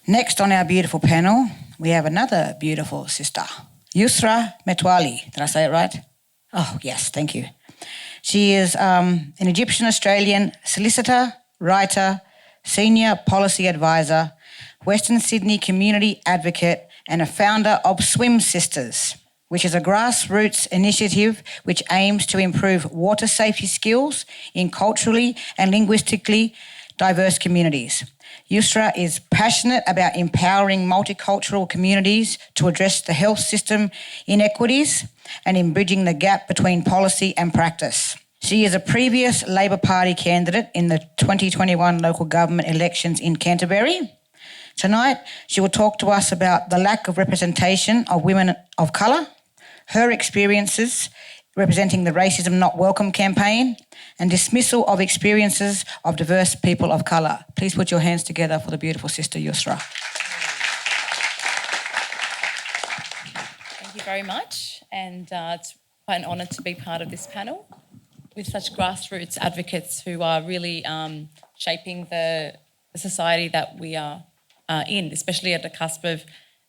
Next on our beautiful panel, we have another beautiful sister, Yusra Metwally. Did I say it right? Oh, yes, thank you. She is an Egyptian-Australian solicitor, writer, senior policy advisor, Western Sydney community advocate and a founder of Swim Sisters, which is a grassroots initiative which aims to improve water safety skills in culturally and linguistically diverse communities. Yusra is passionate about empowering multicultural communities to address the health system inequities and in bridging the gap between policy and practice. She is a previous Labor Party candidate in the 2021 local government elections in Canterbury. Tonight, she will talk to us about the lack of representation of women of colour, her experiences representing the Racism Not Welcome campaign, and dismissal of experiences of diverse people of colour. Please put your hands together for the beautiful sister Yusra. Thank you very much, and it's quite an honour to be part of this panel with such grassroots advocates who are really shaping the society that we are in, especially at the cusp of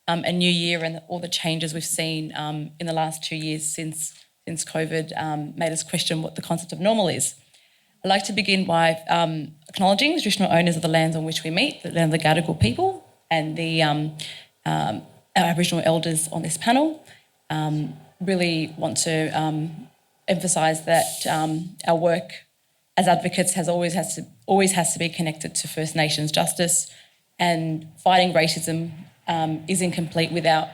a new year and all the changes we've seen in the last 2 years since COVID made us question what the concept of normal is. I'd like to begin by acknowledging the traditional owners of the lands on which we meet, the land of the Gadigal people and the our Aboriginal elders on this panel. Really want to emphasise that our work as advocates always has to be connected to First Nations justice, and fighting racism is incomplete without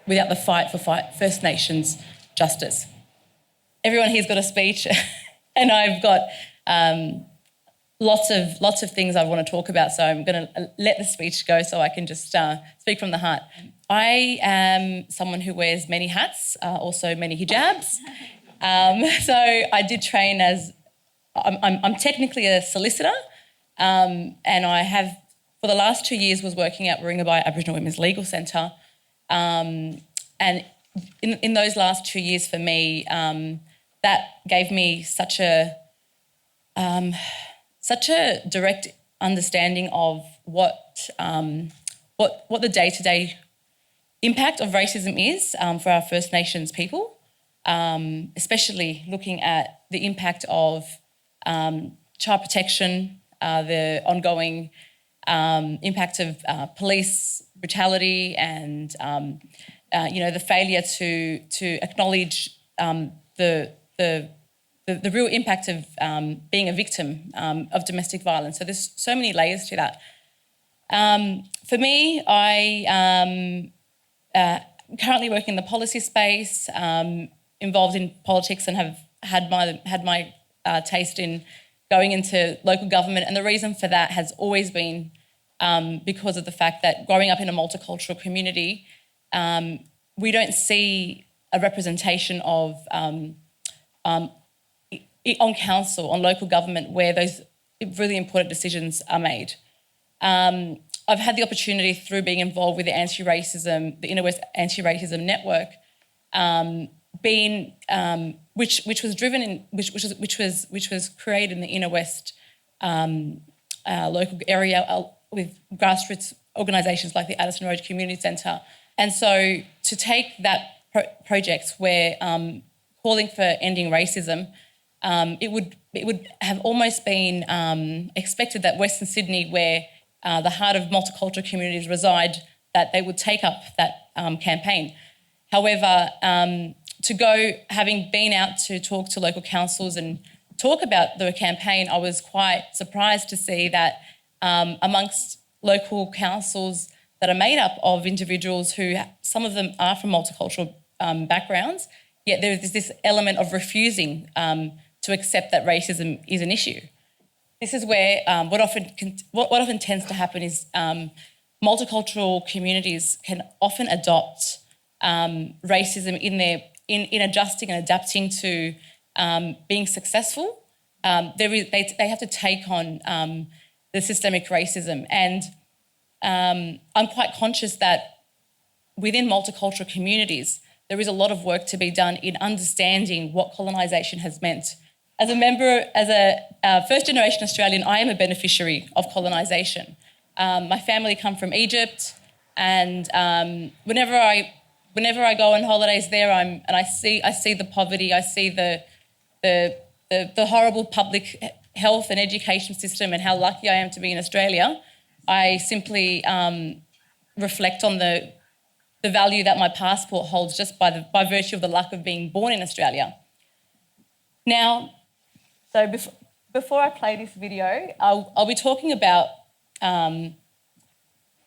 the fight for First Nations justice. Everyone here's got a speech, and I've got lots of things I want to talk about, so I'm going to let the speech go so I can just speak from the heart. I am someone who wears many hats, also many hijabs. So I did train as, I'm technically a solicitor, and I have, for the last 2 years, was working at Wirajuri Aboriginal Women's Legal Centre, and in those last 2 years for me, that gave me such a direct understanding of what the day-to-day impact of racism is for our First Nations people, especially looking at the impact of child protection, the ongoing impact of police brutality, and the failure to acknowledge the real impact of being a victim of domestic violence. So there's so many layers to that. For me, I currently work in the policy space, involved in politics, and have had my taste in going into local government. And the reason for that has always been because of the fact that growing up in a multicultural community, we don't see a representation of on council, on local government, where those really important decisions are made. I've had the opportunity through being involved with the Inner West Anti-Racism Network, which was created in the Inner West local area with grassroots organisations like the Addison Road Community Centre. And so to take that project where calling for ending racism, it would have almost been expected that Western Sydney, where the heart of multicultural communities reside, that they would take up that campaign. However, to go, having been out to talk to local councils and talk about the campaign, I was quite surprised to see that amongst local councils that are made up of individuals who, some of them are from multicultural backgrounds, yet there is this element of refusing to accept that racism is an issue. This is where what often tends to happen is multicultural communities can often adopt racism in adjusting and adapting to being successful. They have to take on the systemic racism, and I'm quite conscious that within multicultural communities there is a lot of work to be done in understanding what colonisation has meant. As a first-generation Australian, I am a beneficiary of colonisation, My family come from Egypt, and whenever I go on holidays there, I see the poverty, I see the horrible public health and education system, and how lucky I am to be in Australia. I simply reflect on the value that my passport holds just by virtue of the luck of being born in Australia. Now, so before I play this video, I'll be talking about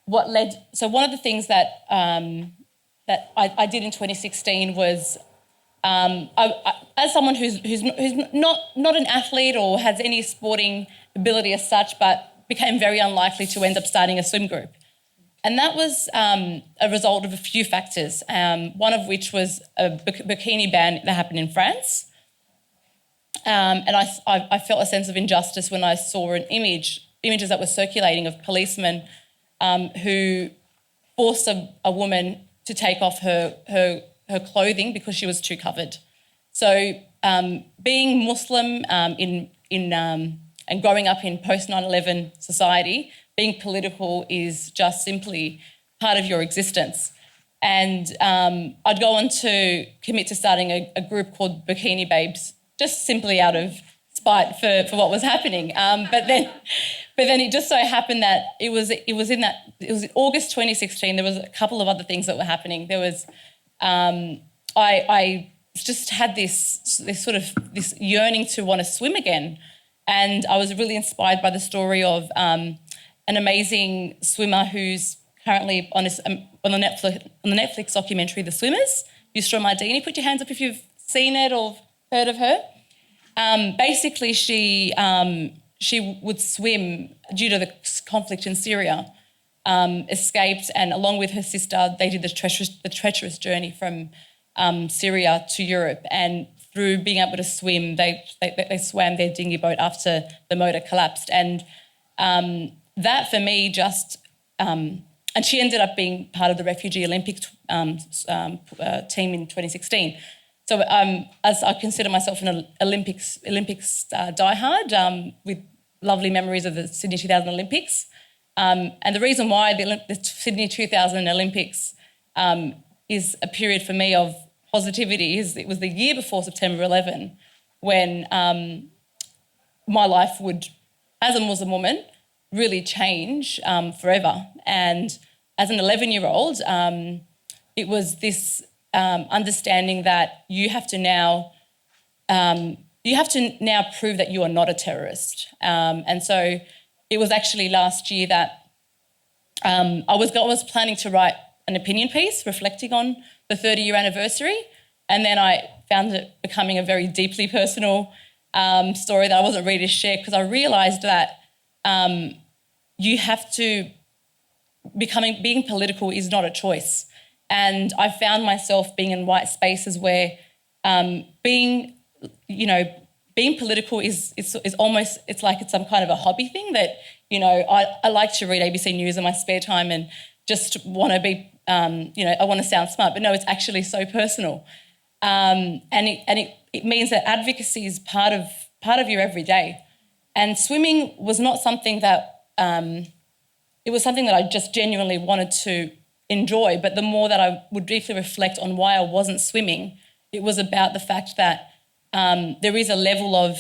what led. So one of the things that I did in 2016 was, as someone who's not an athlete or has any sporting ability as such, but became very unlikely to end up starting a swim group. And that was a result of a few factors, one of which was a bikini ban that happened in France. And I felt a sense of injustice when I saw images that were circulating of policemen who forced a woman to take off her clothing because she was too covered. So being Muslim and growing up in post 9/11 society, being political is just simply part of your existence. And I'd go on to commit to starting a group called Bikini Babes, just simply out of spite for what was happening. But then it just so happened that it was August 2016. There was a couple of other things that were happening. There was I just had this yearning to want to swim again, and I was really inspired by the story of an amazing swimmer who's currently on the Netflix documentary The Swimmers, Yusra Metwally. Put your hands up if you've seen it or heard of her. Basically, she would swim due to the conflict in Syria, escaped, and along with her sister, they did the treacherous journey from Syria to Europe. And through being able to swim, they swam their dinghy boat after the motor collapsed. And that for me just... and she ended up being part of the Refugee Olympic team in 2016. So as I consider myself an Olympics diehard with lovely memories of the Sydney 2000 Olympics. And the reason why the Sydney 2000 Olympics is a period for me of positivity is it was the year before September 11 when my life would, as a Muslim woman, really change forever. And as an 11-year-old, it was this understanding that you have to now prove that you are not a terrorist. And so it was actually last year that I was planning to write an opinion piece reflecting on the 30-year anniversary, and then I found it becoming a very deeply personal story that I wasn't ready to share, because I realised that you have to being political is not a choice. And I found myself being in white spaces where being political is almost, it's like it's some kind of a hobby thing that, I like to read ABC News in my spare time and just want to be, I want to sound smart, but no, it's actually so personal. And it means that advocacy is part of your everyday. And swimming was not something that, it was something that I just genuinely wanted to enjoy, but the more that I would deeply reflect on why I wasn't swimming, it was about the fact that there is a level of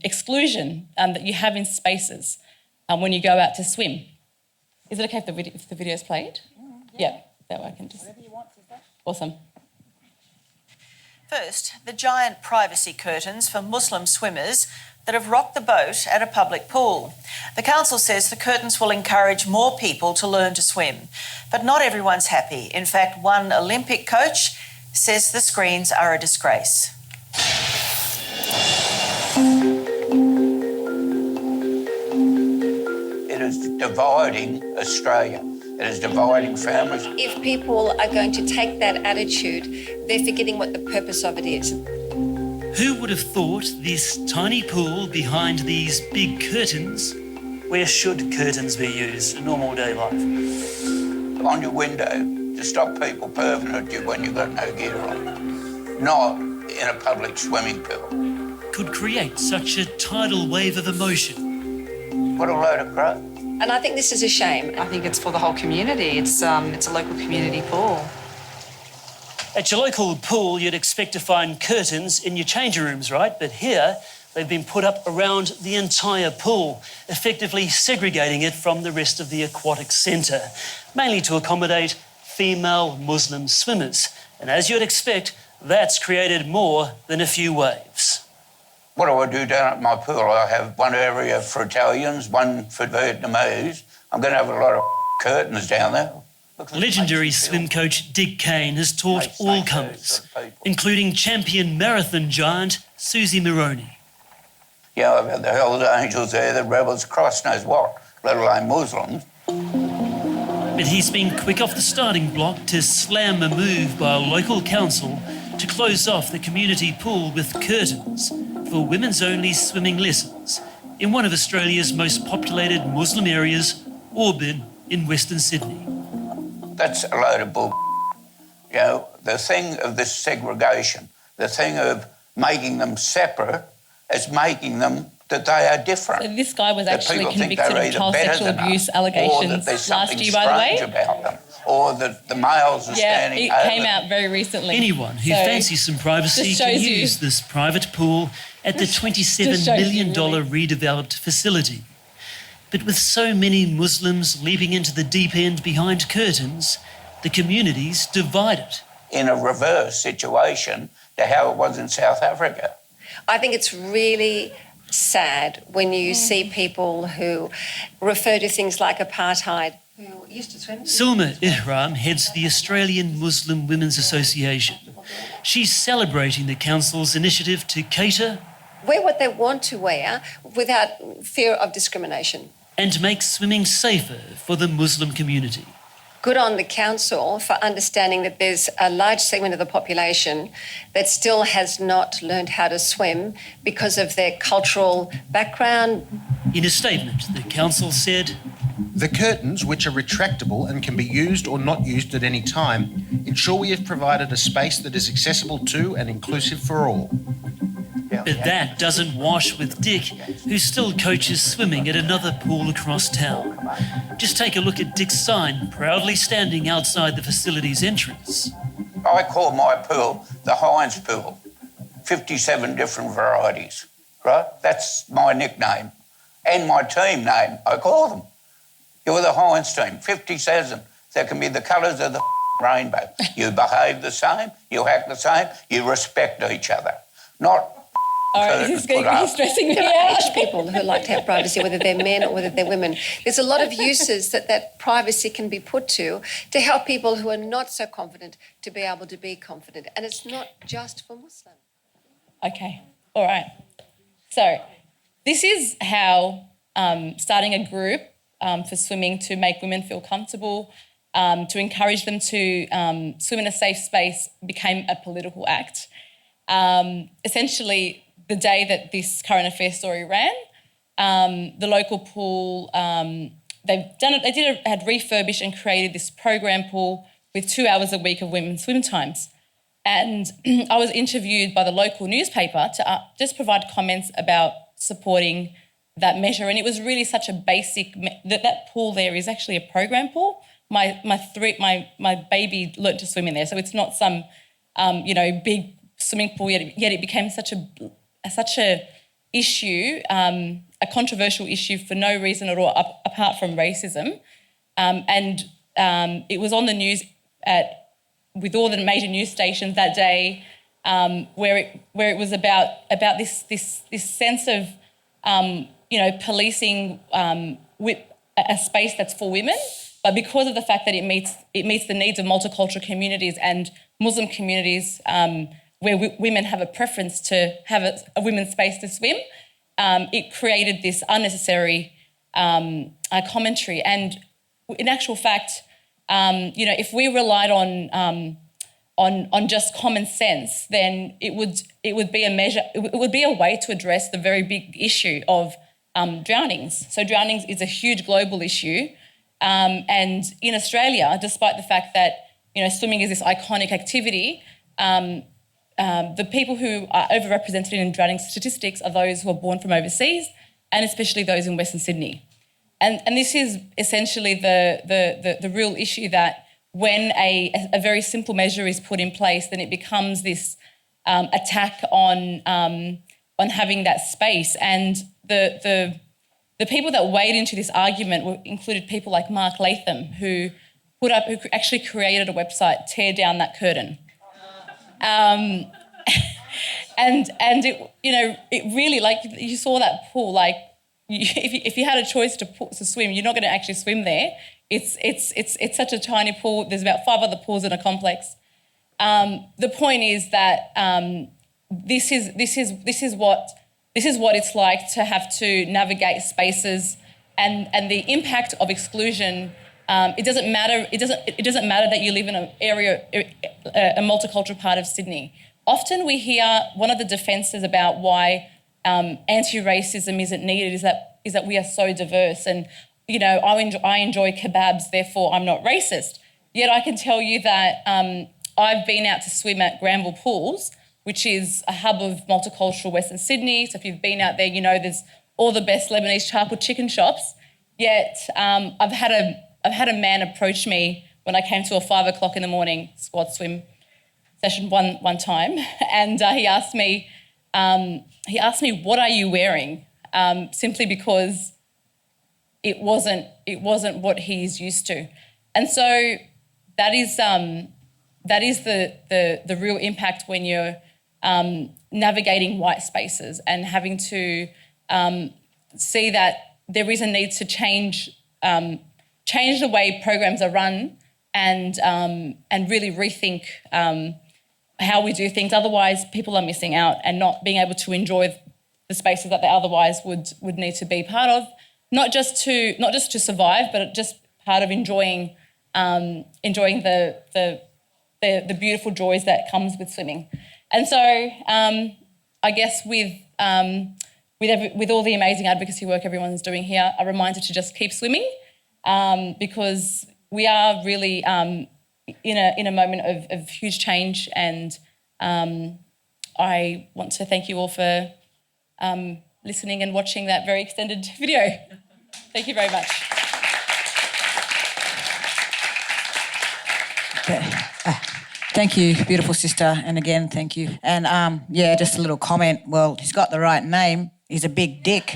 exclusion that you have in spaces when you go out to swim. Is it okay if the video's played? Yeah, that way I can just... Whatever you want, sister. Awesome. First, the giant privacy curtains for Muslim swimmers that have rocked the boat at a public pool. The council says the curtains will encourage more people to learn to swim. But not everyone's happy. In fact, one Olympic coach says the screens are a disgrace. It is dividing Australia. It is dividing families. If people are going to take that attitude, they're forgetting what the purpose of it is. Who would have thought this tiny pool behind these big curtains? Where should curtains be used in normal day life? On your window to stop people perving at you when you've got no gear on. Not in a public swimming pool. Could create such a tidal wave of emotion. What a load of crap. And I think this is a shame. I think it's for the whole community. It's a local community pool. At your local pool, you'd expect to find curtains in your changing rooms, right? But here, they've been put up around the entire pool, effectively segregating it from the rest of the aquatic centre, mainly to accommodate female Muslim swimmers. And as you'd expect, that's created more than a few waves. What do I do down at my pool? I have one area for Italians, one for Vietnamese. I'm going to have a lot of curtains down there. Legendary swim coach Dick Kane has taught all comers, including champion marathon giant Susie Moroney. Yeah, I've had the Hells Angels there, the Rebels, Christ knows what, let alone Muslims. But he's been quick off the starting block to slam a move by a local council to close off the community pool with curtains for women's-only swimming lessons in one of Australia's most populated Muslim areas, Auburn in Western Sydney. That's a load of bull. You know, the thing of this segregation, the thing of making them separate is making them that they are different. So this guy was actually convicted of child better sexual than abuse us, allegations last year, by the way. About them, or that the males are standing over. Yeah, it came out very recently. Anyone who fancies some privacy can use this private pool at the $27 million redeveloped facility. But with so many Muslims leaping into the deep end behind curtains, the community's divided. In a reverse situation to how it was in South Africa. I think it's really sad when you see people who refer to things like apartheid who used to swim. Salma Ihram heads the Australian Muslim Women's Association. She's celebrating the council's initiative to cater, wear what they want to wear without fear of discrimination. And make swimming safer for the Muslim community. Good on the council for understanding that there's a large segment of the population that still has not learned how to swim because of their cultural background. In a statement, the council said, "The curtains, which are retractable and can be used or not used at any time, ensure we have provided a space that is accessible to and inclusive for all." But that doesn't wash with Dick, who still coaches swimming at another pool across town. Just take a look at Dick's sign, proudly standing outside the facility's entrance. I call my pool the Heinz pool. 57 different varieties, right? That's my nickname. And my team name, I call them. You're the Heinz team, 57. That can be the colours of the rainbow. You behave the same, you act the same, you respect each other. Not all right, he's stressing me out. People who like to have privacy, whether they're men or whether they're women. There's a lot of uses that privacy can be put to help people who are not so confident to be able to be confident. And it's not just for Muslims. Okay, all right. So this is how starting a group for swimming to make women feel comfortable, to encourage them to swim in a safe space became a political act. Essentially, the day that this current affairs story ran, the local pool, had refurbished and created this program pool with 2 hours a week of women's swim times. And I was interviewed by the local newspaper to just provide comments about supporting that measure. And it was really such a basic, that pool there is actually a program pool. My baby learnt to swim in there. So it's not some, big swimming pool, yet it became such a issue, a controversial issue for no reason at all, apart from racism. It was on the news with all the major news stations that day, where it was about this sense of policing with a space that's for women, but because of the fact that it meets the needs of multicultural communities and Muslim communities, where women have a preference to have a women's space to swim, it created this unnecessary commentary. And in actual fact, if we relied on just common sense, then it would be a measure. It would be a way to address the very big issue of drownings. So drownings is a huge global issue, and in Australia, despite the fact that swimming is this iconic activity, the people who are overrepresented in drowning statistics are those who are born from overseas, and especially those in Western Sydney. and this is essentially the real issue, that when a very simple measure is put in place, then it becomes this attack on having that space. And the people that weighed into this argument included people like Mark Latham, who actually created a website, Tear Down That Curtain. And it, you know, it really, like, you saw that pool, like, if you had a choice to swim, you're not going to actually swim there. It's such a tiny pool. There's about 5 other pools in a complex. The point is that this is what it's like to have to navigate spaces, and the impact of exclusion. It doesn't matter. It doesn't matter that you live in an area, a multicultural part of Sydney. Often we hear one of the defences about why anti-racism isn't needed is that we are so diverse, and you know, I enjoy kebabs, therefore I'm not racist. Yet I can tell you that I've been out to swim at Granville Pools, which is a hub of multicultural Western Sydney. So if you've been out there, you know there's all the best Lebanese charcoal chicken shops. Yet I've had a man approach me when I came to a 5 o'clock in the morning squad swim session one time, and he asked me, "What are you wearing?" Simply because it wasn't what he's used to, and so that is the real impact when you're navigating white spaces and having to see that there is a need to change the way programs are run, and really rethink how we do things. Otherwise, people are missing out and not being able to enjoy the spaces that they otherwise would need to be part of, not just to survive, but just part of enjoying the beautiful joys that comes with swimming. And so I guess with all the amazing advocacy work everyone's doing here, a reminder to just keep swimming, because we are really in a moment of huge change, and I want to thank you all for listening and watching that very extended video. Thank you very much. Thank you, beautiful sister, and again, thank you. And just a little comment. Well, he's got the right name. He's a big dick.